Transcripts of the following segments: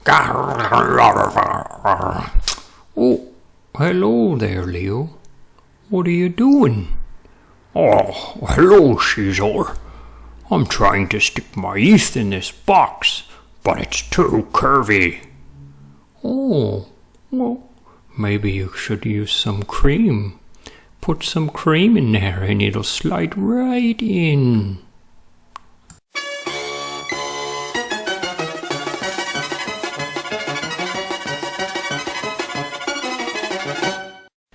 Oh, hello there, Leo. What are you doing? Oh, hello, CEAZOR. I'm trying to stick my ETH in this box, but it's too curvy. Oh, well, maybe you should use some cream. Put some cream in there and it'll slide right in.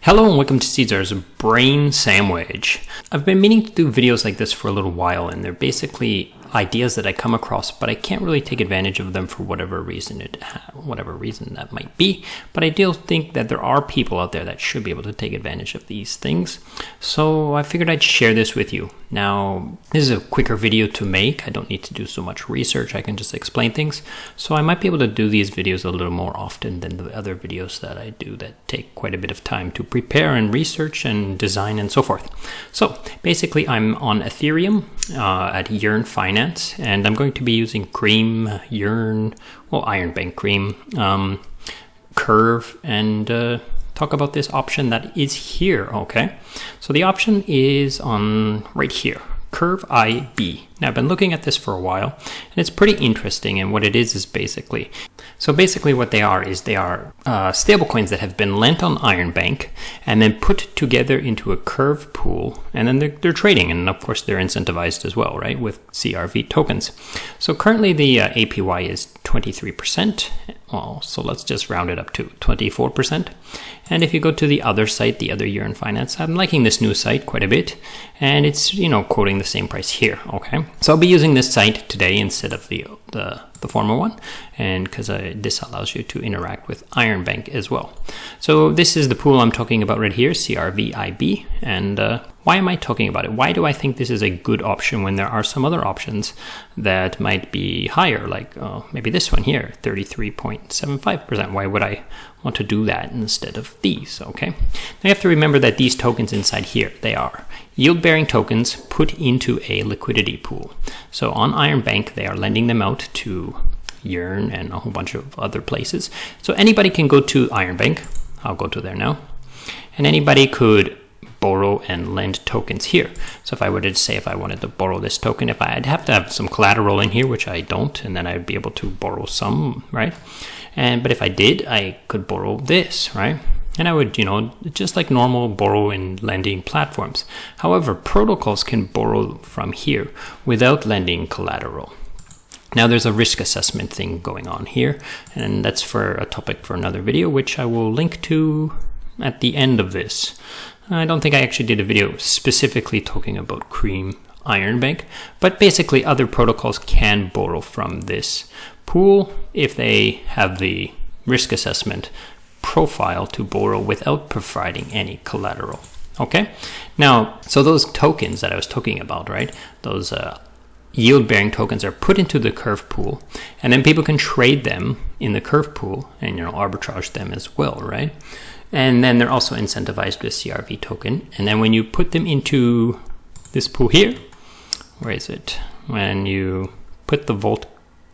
Hello and welcome to CEAZOR's Brain Sandwich. I've been meaning to do videos like this for a little while, and they're basically ideas that I come across, but I can't really take advantage of them for whatever reason that might be. But I do think that there are people out there that should be able to take advantage of these things. So I figured I'd share this with you. Now, this is a quicker video to make. I don't need to do so much research. I can just explain things. So I might be able to do these videos a little more often than the other videos that I do that take quite a bit of time to prepare and research and design and so forth. So basically I'm on Ethereum at Yearn Finance, and I'm going to be using Cream, Yearn, well, IronBank Cream, Curve, and talk about this option that is here. Okay, so the option is on right here, Curve IB. Now I've been looking at this for a while, and it's pretty interesting. And what it is basically what they are is stablecoins that have been lent on IronBank and then put together into a Curve pool, and then they're trading, and of course they're incentivized as well, right, with CRV tokens. So currently the APY is 23%. Well, so let's just round it up to 24%. And if you go to the other site, the other Yearn Finance, I'm liking this new site quite a bit, and it's, you know, quoting the same price here. Okay, so I'll be using this site today instead of the former one, and because this allows you to interact with IronBank as well. So this is the pool I'm talking about right here, CRVIB. And why am I talking about it? Why do I think this is a good option when there are some other options that might be higher, like maybe this one here, 33.75%? Why would I want to do that instead of these? Okay, now you have to remember that these tokens inside here, they are yield-bearing tokens put into a liquidity pool. So on IronBank, they are lending them out to Yearn and a whole bunch of other places. So anybody can go to IronBank. I'll go to there now. And anybody could borrow and lend tokens here. So if I were to say, if I wanted to borrow this token, I'd have to have some collateral in here, which I don't, and then I'd be able to borrow some, right? But if I did, I could borrow this, right? And I would, you know, just like normal borrow and lending platforms. However, protocols can borrow from here without lending collateral. Now there's a risk assessment thing going on here, and that's for a topic for another video, which I will link to at the end of this. I don't think I actually did a video specifically talking about Cream IronBank, but basically other protocols can borrow from this pool if they have the risk assessment profile to borrow without providing any collateral. Okay, now, so those tokens that I was talking about, right, those yield-bearing tokens are put into the Curve pool, and then people can trade them in the Curve pool and, you know, arbitrage them as well, right? And then they're also incentivized with CRV token. And then when you put them into this pool here, where is it? When you put the Volt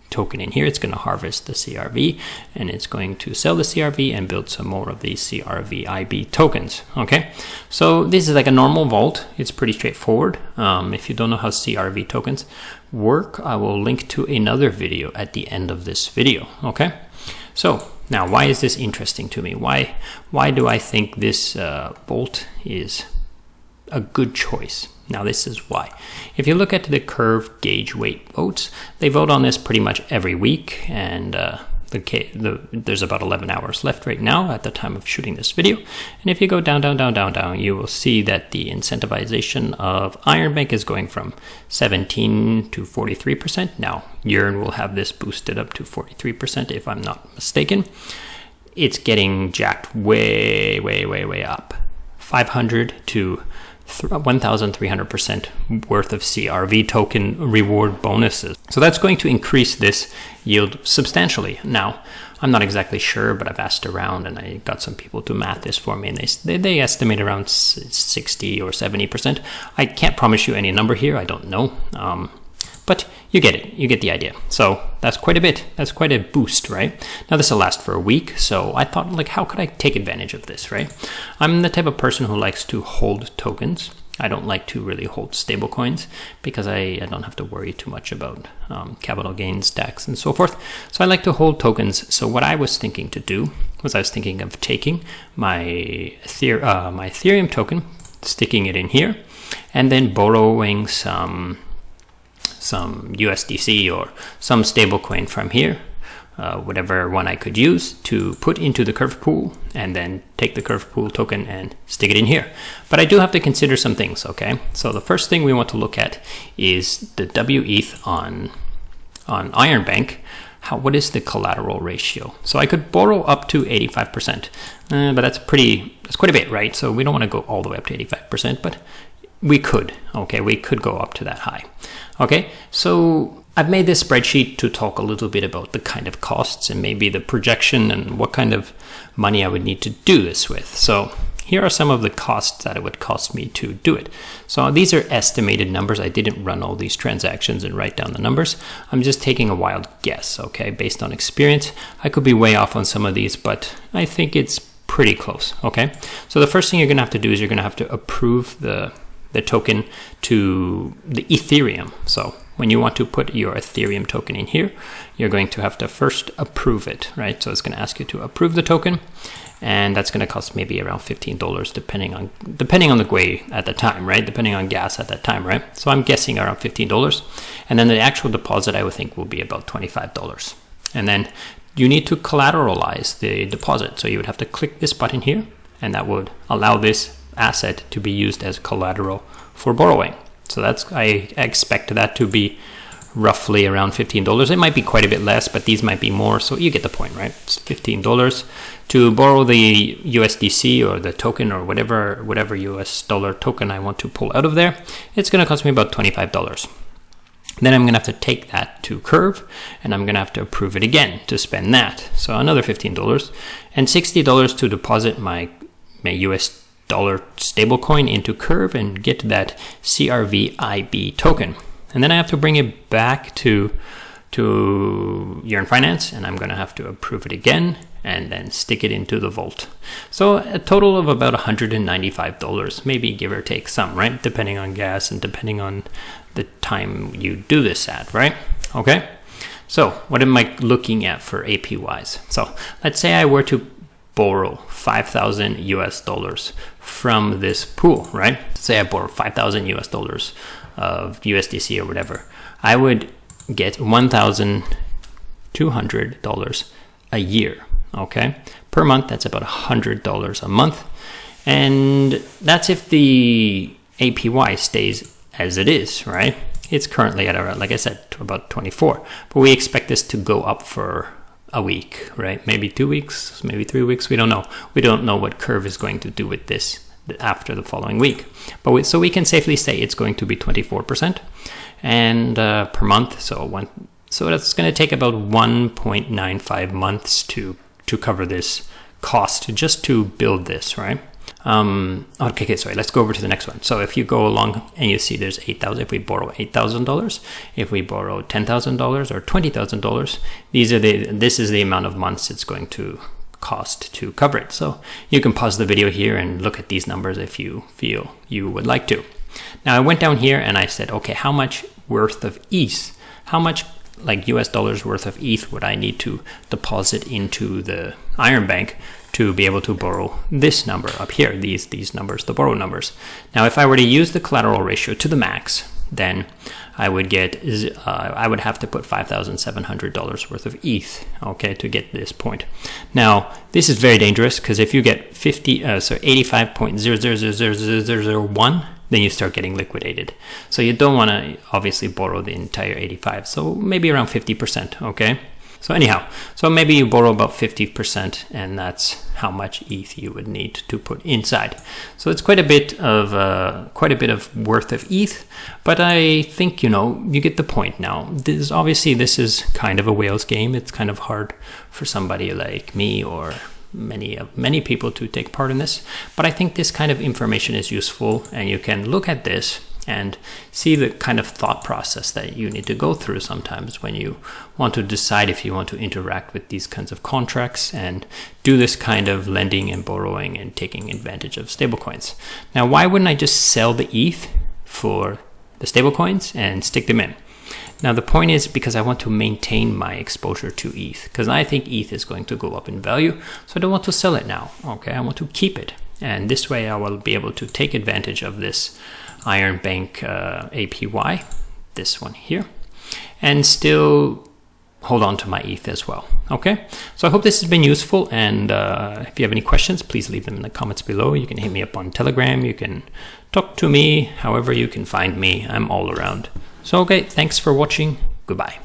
token in here, it's going to harvest the CRV, and it's going to sell the CRV and build some more of these CRVIB tokens. Okay, so this is like a normal vault. It's pretty straightforward. If you don't know how CRV tokens work, I will link to another video at the end of this video. Okay, so now why is this interesting to me? Why do I think this vault is a good choice? Now this is why. If you look at the Curve gauge weight votes, they vote on this pretty much every week, and there's about 11 hours left right now at the time of shooting this video. And if you go down, you will see that the incentivization of IronBank is going from 17 to 43%. Now Yearn will have this boosted up to 43% if I'm not mistaken. It's getting jacked way up. 500 to 1,300% worth of CRV token reward bonuses. So that's going to increase this yield substantially. Now, I'm not exactly sure, but I've asked around and I got some people to math this for me, and they estimate around 60 or 70%. I can't promise you any number here. I don't know. But you get it. You get the idea. So that's quite a bit. That's quite a boost, right? Now this will last for a week. So I thought, like, how could I take advantage of this, right? I'm the type of person who likes to hold tokens. I don't like to really hold stable coins because I don't have to worry too much about capital gains, tax, and so forth. So I like to hold tokens. So what I was thinking to do was I was thinking of taking my Ethereum token, sticking it in here, and then borrowing some USDC or some stable coin from here, whatever one I could use, to put into the curve pool, and then take the curve pool token and stick it in here. But I do have to consider some things, okay? So the first thing we want to look at is the WETH on IronBank. What is the collateral ratio? So I could borrow up to 85%, but that's quite a bit, right? So we don't want to go all the way up to 85%, but we could, okay? We could go up to that high, okay? So I've made this spreadsheet to talk a little bit about the kind of costs and maybe the projection and what kind of money I would need to do this with. So here are some of the costs that it would cost me to do it. So these are estimated numbers. I didn't run all these transactions and write down the numbers. I'm just taking a wild guess, okay, based on experience. I could be way off on some of these, but I think it's pretty close, okay? So the first thing you're gonna have to do is you're gonna have to approve the token to the Ethereum. So when you want to put your Ethereum token in here, you're going to have to first approve it, right? So it's going to ask you to approve the token, and that's going to cost maybe around $15 depending on the GUI at the time, right? Depending on gas at that time, right? So I'm guessing around $15, and then the actual deposit I would think will be about $25. And then you need to collateralize the deposit. So you would have to click this button here, and that would allow this asset to be used as collateral for borrowing. So I expect that to be roughly around $15. It might be quite a bit less, but these might be more. So you get the point, right? It's $15 to borrow the USDC or the token or whatever US dollar token I want to pull out of there. It's going to cost me about $25. Then I'm going to have to take that to Curve, and I'm going to have to approve it again to spend that. So another $15 and $60 to deposit my US dollar stablecoin into Curve and get that CRVIB token. And then I have to bring it back to Yearn Finance, and I'm going to have to approve it again and then stick it into the vault. So a total of about $195, maybe give or take some, right? Depending on gas and depending on the time you do this at, right? Okay. So what am I looking at for APYs? So let's say I were to borrow 5,000 US dollars from this pool, right? Say I borrow 5,000 US dollars of USDC or whatever. I would get $1,200 a year, okay? Per month, that's about $100 a month. And that's if the APY stays as it is, right? It's currently at around, like I said, about 24, but we expect this to go up for a week, right? Maybe 2 weeks, maybe 3 weeks. We don't know. We don't know what Curve is going to do with this after the following week. But so we can safely say it's going to be 24% and per month. So that's going to take about 1.95 months to cover this cost just to build this, right? Okay, sorry, let's go over to the next one. So if you go along and you see there's 8,000, if we borrow $8,000, if we borrow $10,000 or $20,000, this is the amount of months it's going to cost to cover it. So you can pause the video here and look at these numbers if you feel you would like to. Now I went down here and I said, okay, how much worth of ETH, how much like US dollars worth of ETH would I need to deposit into the IronBank to be able to borrow this number up here, these numbers, the borrow numbers. Now, if I were to use the collateral ratio to the max, then I would have to put $5,700 worth of ETH, okay, to get this point. Now, this is very dangerous because if you get 85.000001, then you start getting liquidated. So you don't want to obviously borrow the entire 85. So maybe around 50%, okay? So anyhow, so maybe you borrow about 50%, and that's how much ETH you would need to put inside. So it's quite a bit of worth of ETH, but I think you get the point now. This is kind of a whale's game. It's kind of hard for somebody like me or many people to take part in this, but I think this kind of information is useful, and you can look at this and see the kind of thought process that you need to go through sometimes when you want to decide if you want to interact with these kinds of contracts and do this kind of lending and borrowing and taking advantage of stablecoins. Now, why wouldn't I just sell the ETH for the stablecoins and stick them in? Now, the point is because I want to maintain my exposure to ETH, because I think ETH is going to go up in value, so I don't want to sell it now. Okay, I want to keep it. And this way I will be able to take advantage of this IronBank APY, this one here, and still hold on to my ETH as well. Okay, so I hope this has been useful, and if you have any questions, please leave them in the comments below. You can hit me up on Telegram, you can talk to me, however you can find me. I'm all around. So okay, thanks for watching. Goodbye.